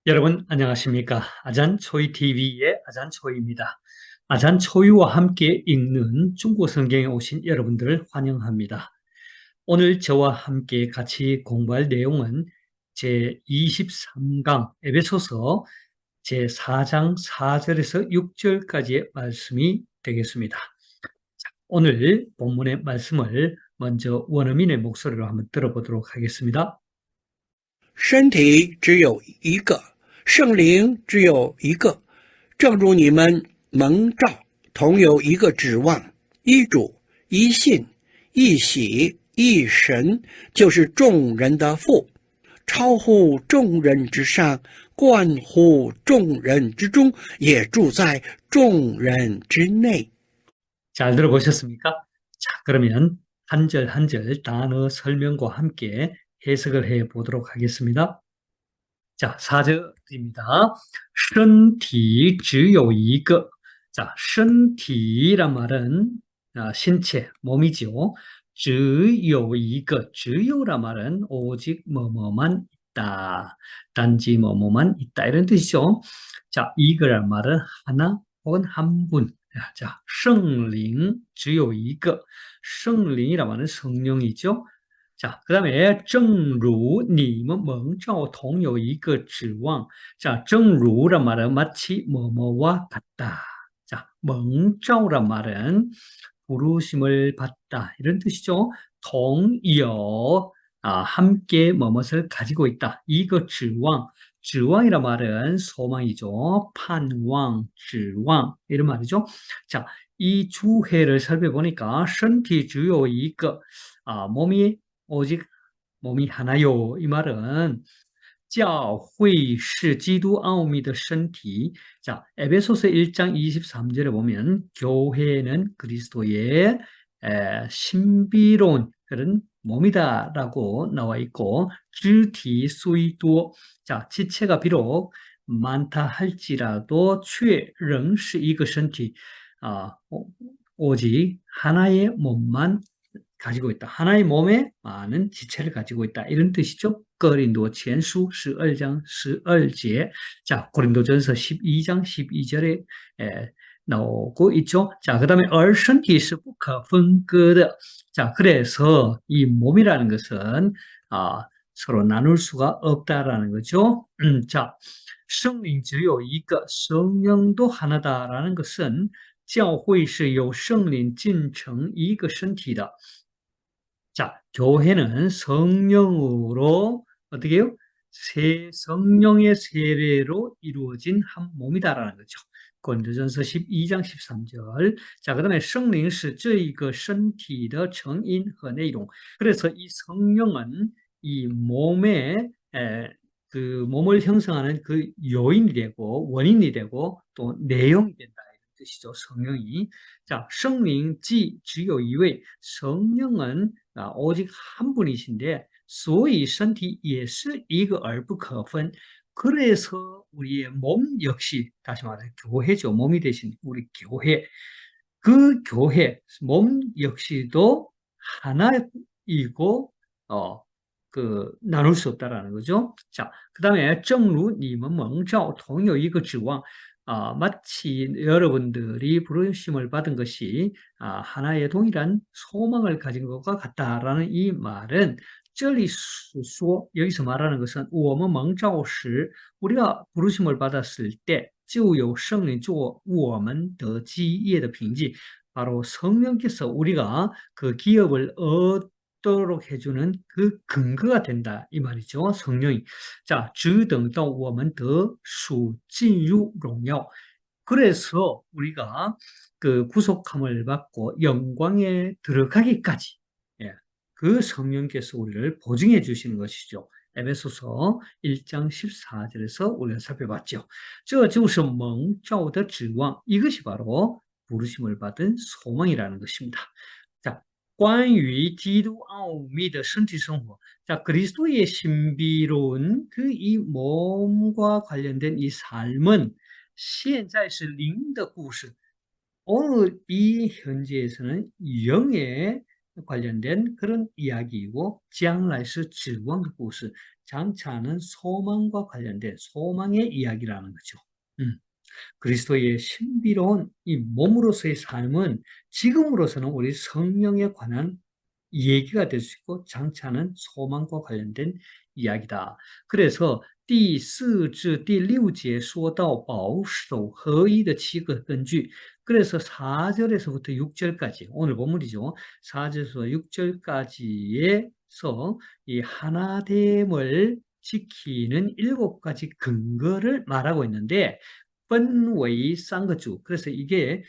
여러분 안녕하십니까? 아잔초이TV의 아잔초이입니다. 아잔초이와 함께 읽는 중국 성경에 오신 여러분들을 환영합니다. 오늘 저와 함께 같이 공부할 내용은 제23강 에베소서 제4장 4절에서 6절까지의 말씀이 되겠습니다. 오늘 본문의 말씀을 먼저 원어민의 목소리로 한번 들어보도록 하겠습니다. 身体只有一个，圣灵只有一个，正如你们蒙召，同有一个指望，一主、一信、一喜、一神，就是众人的父，超乎众人之上，冠乎众人之中，也住在众人之内。 잘 들어보셨습니까? 자, 그러면 한 절 한 절 단어 설명과 함께 해석을 해 보도록 하겠습니다. 자, 4절입니다. 身体只有一个. 자, 身体란 말은 신체, 몸이죠. 只有一个, 只有란 말은 오직 뭐뭐만 있다. 단지 뭐뭐만 있다. 이런 뜻이죠. 자, 이거란 말은 하나 혹은 한 분. 자, 圣灵只有一个. 圣灵이란 말은 성령이죠. 자, 그 다음에 正如你们蒙召同有一个指望. 자, 正如란 말은 마치 뭐뭐와 같다. 자, 蒙召란 말은 부르심을 받다 이런 뜻이죠. 同有 함께 뭐뭇을 가지고 있다. 이거 指望. 指望이란 말은 소망이죠. 판왕, 指望 이런 말이죠. 자, 이 주해를 살펴보니까 身体只有一个 몸이 오직 몸이 하나요. 이 말은 教会是基督奥秘的身体. 자, 에베소서 1장 23절에 보면 교회는 그리스도의 신비로운 그런 몸이다라고 나와 있고 肢体 虽多. 자, 지체가 비록 많다 할지라도 却仍是一个身体. 오직 하나의 몸만 가지고 있다. 하나의 몸에 많은 지체를 가지고 있다. 이런 뜻이죠. 고린도前书 12장 12절. 자, 고린도전서 12장 12절에 나오고 있죠. 자, 그 다음에 而身体是不可分割的. 자, 그래서 이 몸이라는 것은 서로 나눌 수가 없다라는 거죠. 자, 圣灵只有一个, 성령도 하나다라는 것은 教会是由圣灵进成一个身体的. 자, 교회는 성령으로 어떻게 해요? 성령의 세례로 이루어진 한 몸이다라는 거죠. 고린도전서 12장 13절. 자, 그다음에 圣灵是这个身体的成因和内容. 그래서 이 성령은 이 몸의 그 몸을 형성하는 그 요인이 되고 원인이 되고 또 내용이 된다. 뜻이죠. 성령이. 자, 圣灵既只有一位, 성령은 오직 한 분이신데, 所以身体也是一个而不可分. 그래서 우리의 몸 역시 다시 말해 교회죠. 몸이 되신 우리 교회. 그 교회 몸 역시도 하나이고 나눌 수 없다라는 거죠. 자, 그다음에 正如你们蒙召同有一个指望. 마치 여러분들이 부르심을 받은 것이 하나의 동일한 소망을 가진 것과 같다라는 이 말은 这里说 여기서 말하는 것은 我们蒙召时 우리가 부르심을 받았을 때 就有圣灵做我们的基业的凭据. 바로 성령께서 우리가 그 기업을 얻도록 해주는 그 근거가 된다 이 말이죠. 성령이. 자, 直等到我们得属进入荣耀. 그래서 우리가 그 구속함을 받고 영광에 들어가기까지 그 성령께서 우리를 보증해 주시는 것이죠. 에베소서 1장 14절에서 우리가 살펴봤죠. 这就是蒙召的指望. 이것이 바로 부르심을 받은 소망이라는 것입니다. 자, 关于基督奥秘的身体生活. 자, 그리스도의 신비로운 그 이 몸과 관련된 이 삶은 现在是灵的故事. 오늘 이 현재에서는 영의 관련된 그런 이야기이고 将来是指望的故事 장차는 소망과 관련된 소망의 이야기라는 거죠. 그리스도의 신비로운 이 몸으로서의 삶은 지금으로서는 우리 성령에 관한 얘기가 될 수 있고 장차는 소망과 관련된 이야기다. 그래서 第4至第6节说到保守合一的七个根据. 그래서 4절에서부터 6절까지 오늘 본문이죠. 4절에서 6절까지에서 이 하나됨을 지키는 7가지 근거를 말하고 있는데 分为三个组. 그래서 이게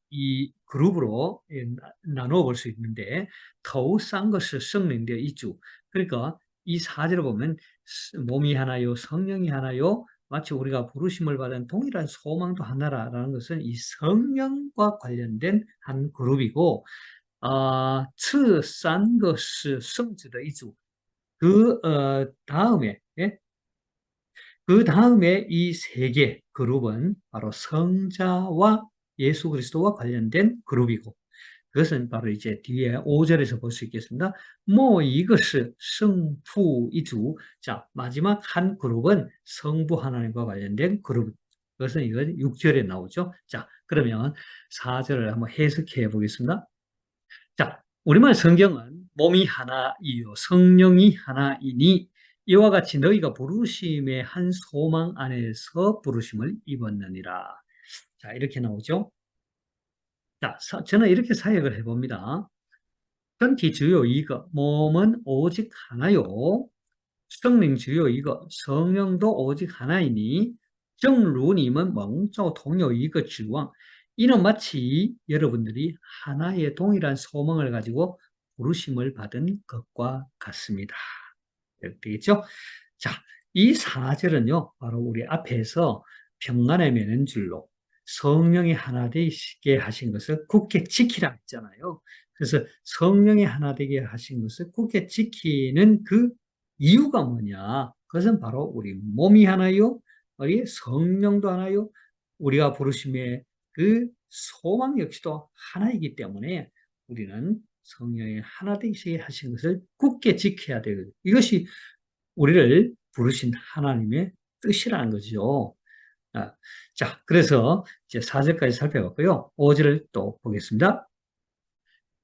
이 그룹으로 나누어 볼 수 있는데 头三个是圣灵的一组. 그러니까 이 사절을 보면 몸이 하나요, 성령이 하나요, 마치 우리가 부르심을 받은 동일한 소망도 하나라는 것은 이 성령과 관련된 한 그룹이고, 这三个是圣子的一组. 다음에, 예? 그 다음에 이 세 개 그룹은 바로 성자와 예수 그리스도와 관련된 그룹이고, 그것은 바로 이제 뒤에 5절에서 볼 수 있겠습니다. 뭐 이것이 성부 이주. 자, 마지막 한 그룹은 성부 하나님과 관련된 그룹. 그것은 이건 6절에 나오죠. 자, 그러면 4절을 한번 해석해 보겠습니다. 자, 우리말 성경은 몸이 하나이요 성령이 하나이니 이와 같이 너희가 부르심의 한 소망 안에서 부르심을 입었느니라. 자, 이렇게 나오죠. 자, 저는 이렇게 사역을 해봅니다.身体只有一个, 몸은 오직 하나요. 圣灵只有一个, 성령도 오직 하나이니, 正如你们蒙召同有一个指望, 이는 마치 여러분들이 하나의 동일한 소망을 가지고 부르심을 받은 것과 같습니다. 되겠죠? 자, 이 4절은요, 바로 우리 앞에서 평안의 맨줄로 성령이 하나 되게 하신 것을 굳게 지키라 했잖아요. 그래서 성령이 하나 되게 하신 것을 굳게 지키는 그 이유가 뭐냐? 그것은 바로 우리 몸이 하나요, 우리 성령도 하나요, 우리가 부르심의 그 소망 역시도 하나이기 때문에 우리는 성령이 하나 되게 하신 것을 굳게 지켜야 되거든요. 이것이 우리를 부르신 하나님의 뜻이라는 거죠. 자, 그래서 이제 4절까지 살펴봤고요. 5절을 또 보겠습니다.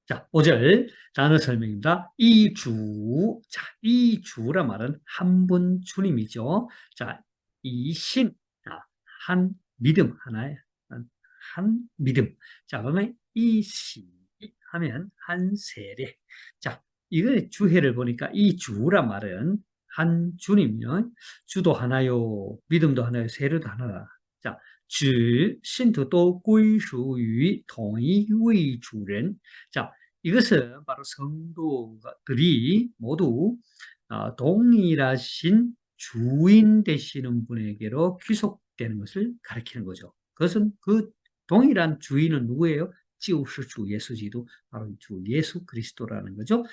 자, 5절 단어 설명입니다. 이 주, 자, 이 주란 말은 한 분 주님이죠. 자, 이 신, 한 믿음 하나의 한 믿음. 자, 그러면 이 시 하면 한 세례. 자, 이거 주해를 보니까 이 주란 말은 한 주님이요. 주도 하나요, 믿음도 하나요, 세례도 하나다. 자, 指信徒都归属于同一位主人. 자, 이것은 바로 성도들이 모두 동일하신 주인 되시는 분에게로 귀속되는 것을 가리키는 거죠. 그것은 그 동일한 주인은 누구예요? 救世主 예수지도, 바로 주 예수 그리스도라는 거죠.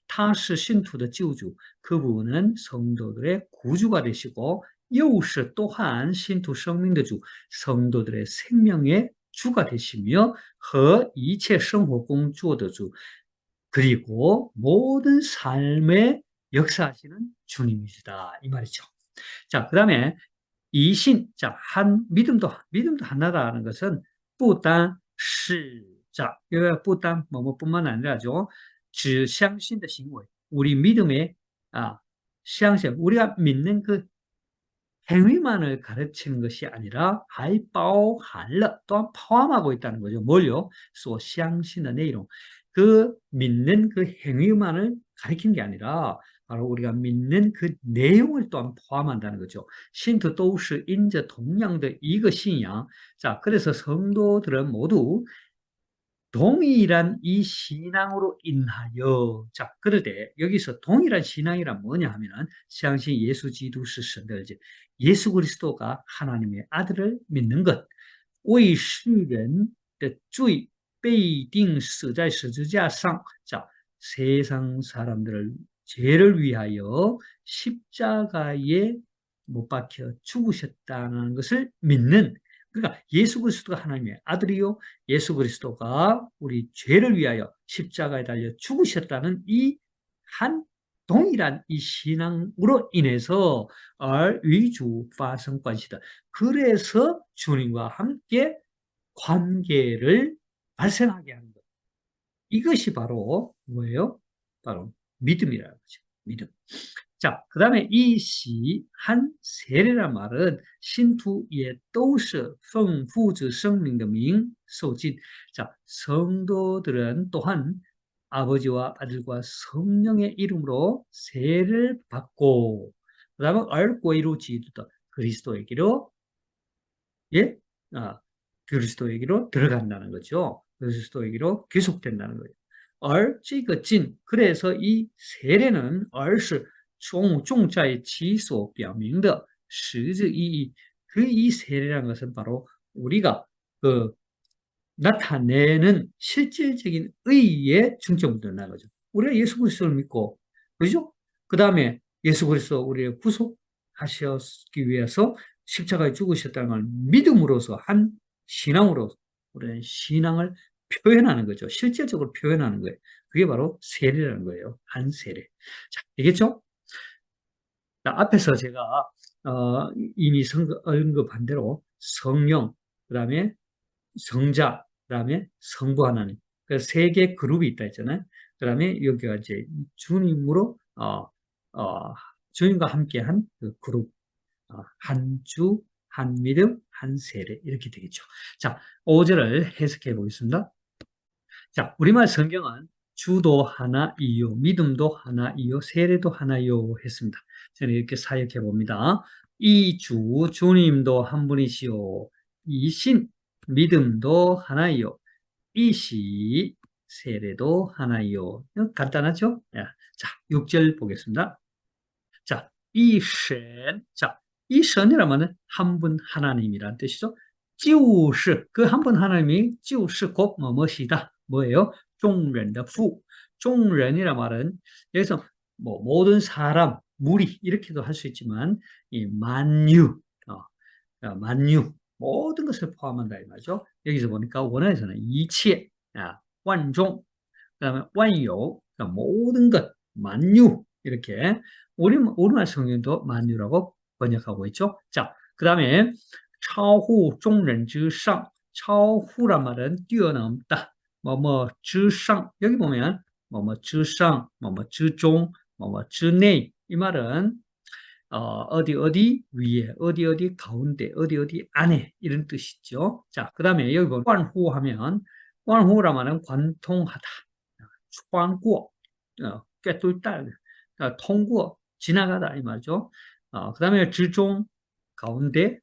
他是信徒的救主, 그분은 성도들의 구주가 되시고 又是 또한 신투 생명의 주, 성도들의 생명의 주가 되시며 和一切生活工作的주, 그리고 모든 삶의 역사하시는 주님이시다, 이 말이죠. 자, 그 다음에 이신, 자, 한 믿음도 하나라는 것은 不单是, 자, 이거 不单 뭐뭐뿐만 아니라죠. 只相信的行为, 우리 믿음의相信, 우리가 믿는 그 행위만을 가르치는 것이 아니라 还包含了, 또한 포함하고 있다는 거죠. 뭘요? 所相信的内容. 그 믿는 그 행위만을 가리키는 게 아니라 바로 우리가 믿는 그 내용을 또한 포함한다는 거죠. 信徒都是因着同样的一个信仰. 자, 그래서 성도들은 모두 동일한 이 신앙으로 인하여, 자, 그런데 여기서 동일한 신앙이란 뭐냐 하면은 相信 예수基督是神的儿子, 예수 그리스도가 하나님의 아들을 믿는 것, 为世人的罪被钉死在十字架上, 자, 세상 사람들을 죄를 위하여 십자가에 못 박혀 죽으셨다는 것을 믿는 그러니까 예수 그리스도가 하나님의 아들이요, 예수 그리스도가 우리 죄를 위하여 십자가에 달려 죽으셨다는 이 한 동일한 이 신앙으로 인해서 위주 파생관시다. 그래서 주님과 함께 관계를 발생하게 하는 것. 이것이 바로 뭐예요? 바로 믿음이라는 거죠. 믿음. 자, 그 다음에 이 한 세례란 말은 신투에 都是奉父子圣灵的名受浸. 자, 성도들은 또한 아버지와 아들과 성령의 이름으로 세례를 받고, 그 다음에 알고 이루어지다 그리스도에게로, 예? 아, 그리스도에게로 들어간다는 거죠. 그리스도에게로 귀속된다는 거예요. 而这个진, 그래서 이 세례는 而是重在其所表明的实质意义. 그 이 세례라는 것은 바로 우리가 그 나타내는 실질적인 의의에 중점을 두는 거죠. 우리가 예수 그리스도를 믿고, 그죠? 그 다음에 예수 그리스도 우리를 구속하셨기 위해서 십자가에 죽으셨다는 걸 믿음으로써 한 신앙으로 우리는 신앙을 표현하는 거죠. 실제적으로 표현하는 거예요. 그게 바로 세례라는 거예요. 한 세례. 자, 알겠죠? 자, 앞에서 제가 이미 언급한 대로 성령, 그 다음에 성자, 그 다음에 성부 하나님, 그 세 개 그룹이 있다 했잖아요. 그 다음에 여기가 이제 주님으로 주님과 함께한 그 그룹, 한 주, 한 믿음, 한 세례 이렇게 되겠죠. 자, 5절을 해석해 보겠습니다. 자, 우리말 성경은 주도 하나이요, 믿음도 하나이요, 세례도 하나이요 했습니다. 저는 이렇게 사역해 봅니다. 이 주, 주님도 한 분이시요. 이 신, 믿음도 하나이요. 이 시, 세례도 하나이요. 간단하죠? 자, 6절 보겠습니다. 자, 이 신, 자, 이 신이라면 한 분 하나님이란 뜻이죠. 就是, 그 한 분 하나님이 就是곧 뭐뭐시다. 뭐예요? 众人的父. 众人이라 말은 여기서 뭐 모든 사람, 무리 이렇게도 할 수 있지만 이 만유, 만유 모든 것을 포함한다 이 말이죠. 여기서 보니까 원어에서는 이치에, 완종, 그다음에 완요, 그러니까 모든 것, 만유 이렇게 우리말 성경도 만유라고 번역하고 있죠. 자, 그다음에 超乎众人之上, 超乎란 말은 뛰어넘다. 뭐뭐 之上, 여기 보면 뭐뭐 之上, 뭐뭐 之中, 뭐뭐 之内, 이 말은 어디 어디 위에, 어디 어디 가운데, 어디 어디 안에 이런 뜻이죠. 자, 그다음에 여기 보면 관후하면, 관후라 말은 관통하다, 穿过, 꿰뚫다, 통과, 지나가다 이 말이죠. 그다음에 之中, 가운데,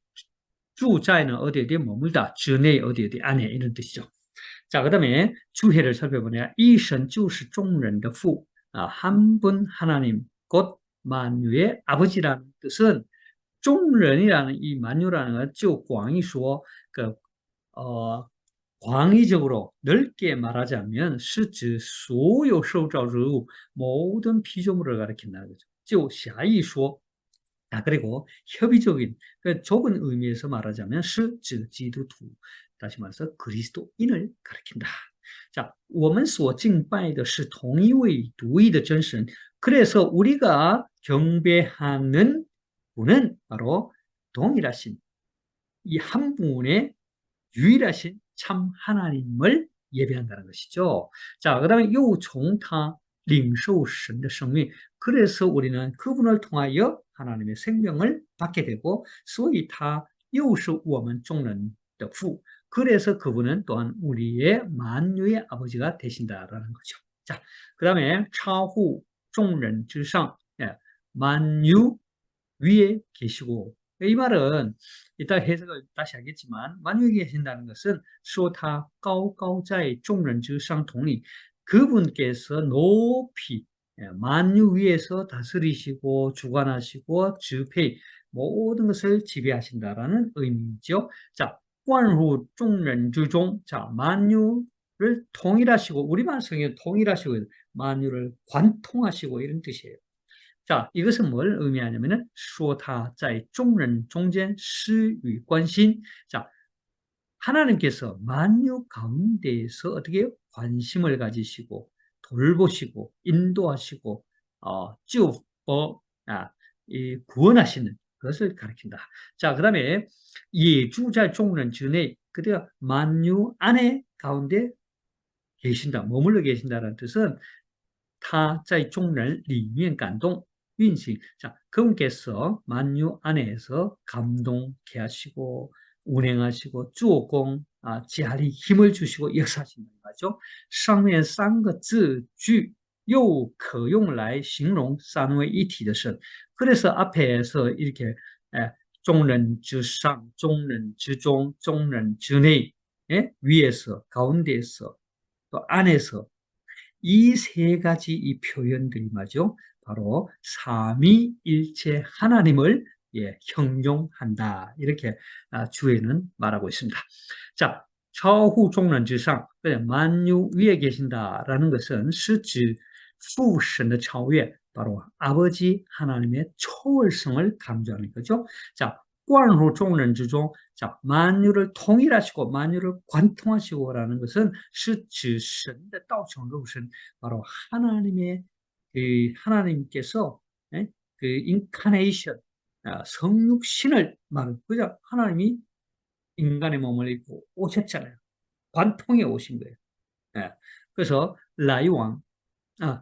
住在는 어디 어디 머물다, 之内 어디 어디 안에 이런 뜻이죠. 자, 그다음에 주해를 살펴보냐, 一神就是众人的父, 한 분 하나님, 곧 만유의 아버지라는 뜻은 众人이라는 이 만유라는 건 就广义说, 그 광의적으로 넓게 말하자면 是指所有受造之物, 모든 피조물을 가리킨다는 거죠. 就狭义说, 그리고 협의적인, 그 좁은 의미에서 말하자면 是指基督徒, 다시 말해서 그리스도인을 가리킨다. 자, 我们所敬拜的是同一位独一的真神. 그래서 우리가 경배하는 분은 바로 동일하신 이 한 분의 유일하신 참 하나님을 예배한다는 것이죠. 자, 그 다음에 又从他领受神的生命. 그래서 우리는 그분을 통하여 하나님의 생명을 받게 되고, 所以他又是我们众人的父. 그래서 그분은 또한 우리의 만유의 아버지가 되신다라는 거죠. 자, 그 다음에 超乎众人之上, 만유 위에 계시고, 이 말은 이따 해석을 다시 하겠지만, 만유에 계신다는 것은 说他高高在众人之上统领, 그분께서 높이 만유 위에서 다스리시고 주관하시고 지배, 모든 것을 지배하신다라는 의미죠. 자, 万乎众人之中, 자, 만유를 통일하시고, 우리말 성경은 통일하시고 만유를 관통하시고 이런 뜻이에요. 자, 이것은 뭘 의미하냐면은 说他在众人中间施与关心. 자, 하나님께서 만유 가운데에서 어떻게 해요? 관심을 가지시고 돌보시고 인도하시고 구원하시는 것을 가리킨다. 자, 그다음에 이 주자 종은 전에 그대가 만유 안에 가운데 계신다, 머물러 계신다는 뜻은 他在众人里面感动运行. 자, 그분께서 만유 안에서 감동케 하시고 운행하시고 做工 지하리 힘을 주시고 역사하신다는 거죠. 上面三个字句又可用来形容三位一体的神. 그래서 앞에서 이렇게 众人之上, 众人之中, 众人之内, 위에서, 가운데에서, 또 안에서 이 세 가지 이 표현들이 말이죠. 바로 삼위일체 하나님을 형용한다. 이렇게 주에는 말하고 있습니다. 자, 超乎众人之上, 만유 위에 계신다라는 것은 是指父神的超越, 바로 아버지 하나님의 초월성을 강조하는 거죠. 자, 贯乎众人之中, 자, 만유를 통일하시고 만유를 관통하시고라는 것은 是指神的道成肉身, 바로 하나님의 하나님께서 그 인카네이션, 성육신을 말하는 거죠. 하나님이 인간의 몸을 입고 오셨잖아요. 관통해 오신 거예요. 그래서 라이왕,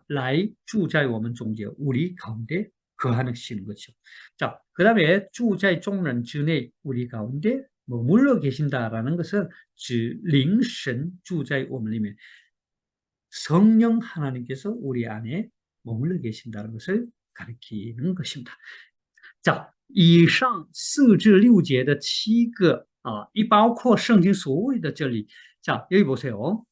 라이住在我们中间, 우리 가운데 거하시는 거죠. 자, 그 다음에 住在众人之内, 우리 가운데 머물러 계신다라는 것은 指灵神住在我们里面, 성령 하나님께서 우리 안에 머물러 계신다는 것을 가리키는 것입니다. 자, 以上4至6节的7个이包括圣经所谓的这里. 자, 여기 보세요.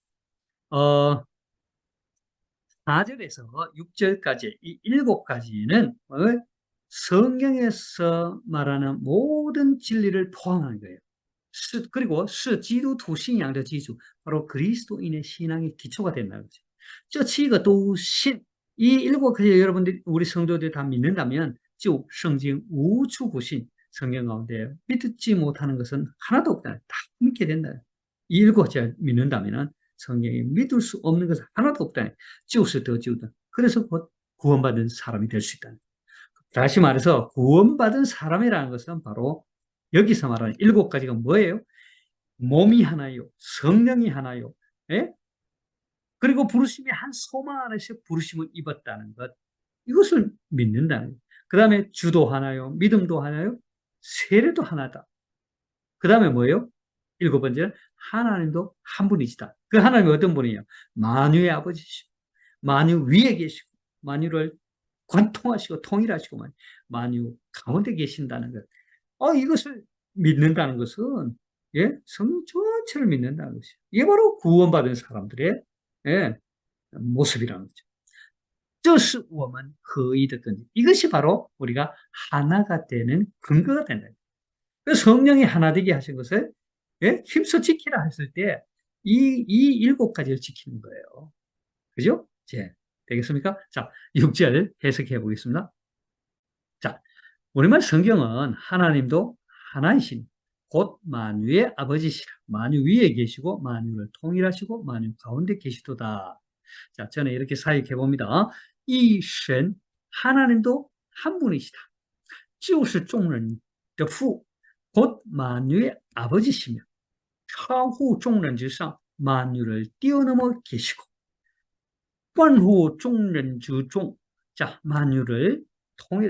4절에서 6절까지 이 7가지는 성경에서 말하는 모든 진리를 포함하는 거예요. 그리고 是基督徒信仰的基础, 바로 그리스도인의 신앙의 기초가 된다는 거죠. 这7个都信, 이 7가지 여러분들 우리 성도들이 다 믿는다면 就圣经无处不信, 성경 가운데 믿지 못하는 것은 하나도 없다. 다 믿게 된다. 이 7가지 믿는다면 성경에 믿을 수 없는 것은 하나도 없다. 就是得救的. 그래서 곧 구원받은 사람이 될 수 있다. 다시 말해서 구원받은 사람이라는 것은 바로 여기서 말하는 7가지가 뭐예요? 몸이 하나요, 성령이 하나요, 그리고 부르심이 한 소망 안에서 부르심을 입었다는 것, 이것을 믿는다는 것. 그 다음에 주도 하나요, 믿음도 하나요, 세례도 하나다. 그 다음에 뭐예요? 7번째는 하나님도 한 분이시다. 그 하나님이 어떤 분이에요? 만유의 아버지시고 만유 위에 계시고 만유를 관통하시고 통일하시고 만유 가운데 계신다는 것. 이것을 믿는다는 것은 성령 전체를 믿는다는 것이에요. 이게 바로 구원받은 사람들의 모습이라는 거죠. 这是我们合一的根基. 이것이 바로 우리가 하나가 되는 근거가 된다. 그래서 성령이 하나 되게 하신 것을 힘써 지키라 했을 때 이 7가지를 지키는 거예요. 그죠? 되겠습니까? 자, 6절 해석해 보겠습니다. 자, 우리말 성경은 하나님도 하나이신 곧 만유의 아버지시라. 만유 위에 계시고 만유를 통일하시고 만유 가운데 계시도다. 자, 저는 이렇게 사역해 봅니다. 이 신 하나님도 한 분이시다. 就是众人的父 곧 만유의 아버지시며 超乎众人之上 만유를 뛰어넘어 계시고 贯乎众人之中 자, 만유를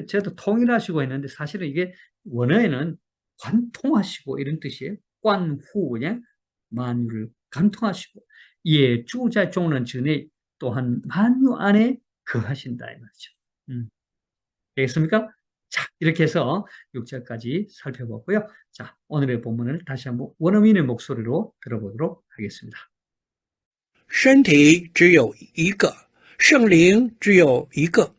저도 통일하시고 했는데 사실은 이게 원어에는 관통하시고 이런 뜻이에요. 贯乎 그냥 만유를 관통하시고 也住在众人之内 또한 만유 안에 거하신다 이 말이죠. 되겠습니까? 자, 이렇게 해서 6절까지 살펴봤고요. 자, 오늘의 본문을 다시 한번 원어민의 목소리로 들어보도록 하겠습니다. 身体只有一个，圣灵只有一个，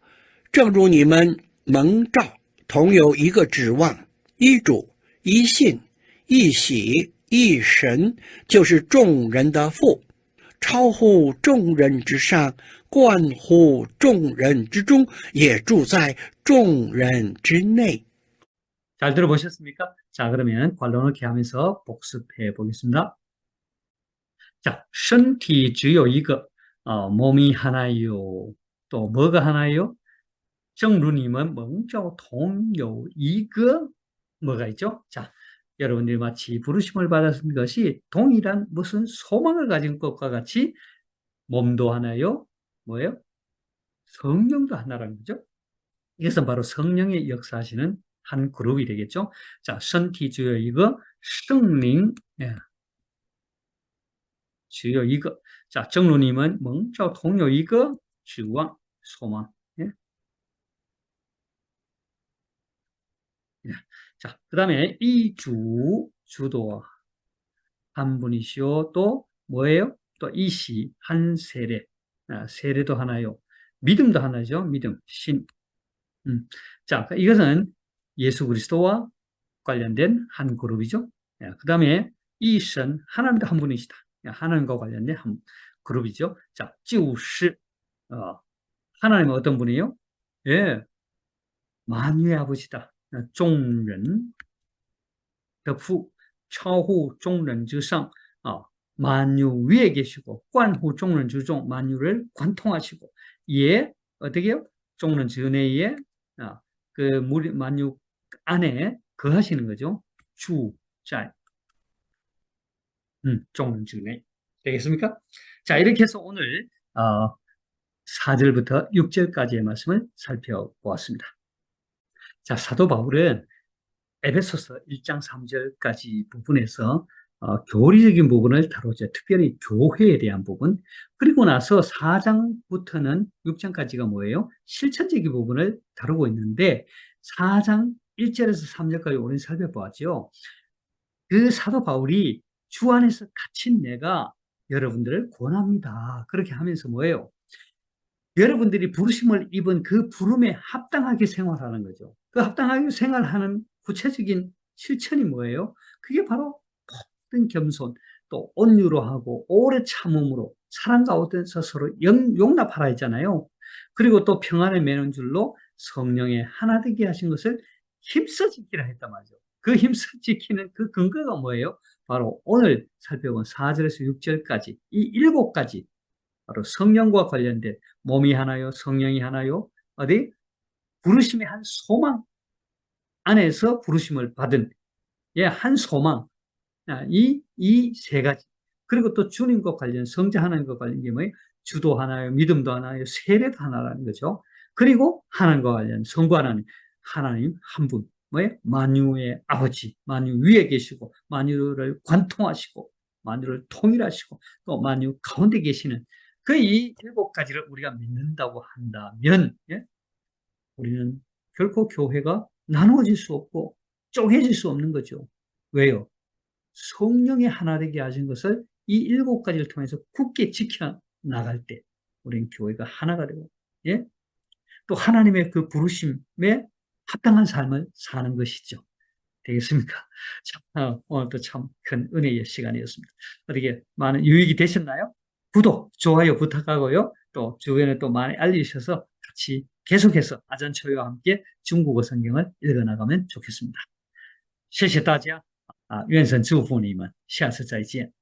正如你们蒙召，同有一个指望，一主，一信，一喜，一神，就是众人的父，超乎众人之上，贯乎众人之中，也住在众人之内。잘 들어보셨습니까? 자, 그러면 관론어케 하면서 복습해 보겠습니다. 자, 身体只有一个, 몸이 하나요. 또 뭐가 하나요? 正如你们蒙召同有一个 뭐가 있죠? 자, 여러분들이 마치 부르심을 받았은 것이 동일한 무슨 소망을 가진 것과 같이 몸도 하나요? 뭐예요? 성령도 하나라는 거죠. 이것은 바로 성령의 역사하시는 한 그룹이 되겠죠. 자, 身体只有一个, 圣灵, 예, 只有一个. 자, 정루님은 蒙召同有一个 指望, 소망. 예? 예. 자, 그 다음에 이 주도 한 분이시오. 또 뭐예요? 또 이시, 한 세례. 세례도 하나요. 믿음도 하나죠. 믿음, 신. 자, 이것은 예수 그리스도와 관련된 한 그룹이죠. 그 다음에 이신, 하나님도 한 분이시다. 하나님과 관련된 한 그룹이죠. 자, 就是, 하나님은 어떤 분이에요? 예, 만유의 아버지다. 众人的父, 超乎众人之上, 만유 위에 계시고, 关乎众人之中, 만유를 관통하시고, 예, 어떻게 해요? 众人之内에, 그 만유 안에 거하시는 거죠. 주, 자, 众人之内. 되겠습니까? 자, 이렇게 해서 오늘 4절부터 6절까지의 말씀을 살펴보았습니다. 자, 사도 바울은 에베소서 1장 3절까지 부분에서 교리적인 부분을 다루죠. 특별히 교회에 대한 부분. 그리고 나서 4장부터는 6장까지가 뭐예요? 실천적인 부분을 다루고 있는데 4장 1절에서 3절까지 우리는 살펴보았죠. 그 사도 바울이 주 안에서 갇힌 내가 여러분들을 권합니다. 그렇게 하면서 뭐예요? 여러분들이 부르심을 입은 그 부름에 합당하게 생활하는 거죠. 그 합당하게 생활하는 구체적인 실천이 뭐예요? 그게 바로 모든 겸손, 또 온유로 하고 오래 참음으로 사랑 가운데서 서로 용납하라 했잖아요. 그리고 또 평안을 매는 줄로 성령의 하나 되게 하신 것을 힘써 지키라 했단 말이죠. 그 힘써 지키는 그 근거가 뭐예요? 바로 오늘 살펴본 4절에서 6절까지 이 7가지 바로 성령과 관련된 몸이 하나요? 성령이 하나요? 어디? 부르심의 한 소망 안에서 부르심을 받은 한 소망. 이 세 가지. 그리고 또 주님과 관련, 성자 하나님과 관련 게 뭐예요? 주도 하나요? 믿음도 하나요? 세례도 하나라는 거죠. 그리고 하나님과 관련, 성부 하나님 한 분. 뭐예요? 만유의 아버지, 만유 위에 계시고, 만유를 관통하시고, 만유를 통일하시고, 또 만유 가운데 계시는 그 이 7가지를 우리가 믿는다고 한다면, 예? 우리는 결코 교회가 나누어질 수 없고 쪼개질 수 없는 거죠. 왜요? 성령의 하나 되게 하신 것을 이 7가지를 통해서 굳게 지켜 나갈 때 우리는 교회가 하나가 되고, 예? 또 하나님의 그 부르심에 합당한 삶을 사는 것이죠. 되겠습니까? 참, 오늘도 참 큰 은혜의 시간이었습니다. 어떻게 많은 유익이 되셨나요? 구독, 좋아요 부탁하고요. 또 주변에 또 많이 알리셔서 같이 계속해서 아전초이와 함께 중국어 성경을 읽어나가면 좋겠습니다. 谢谢大家，愿神祝福你们，下次再见。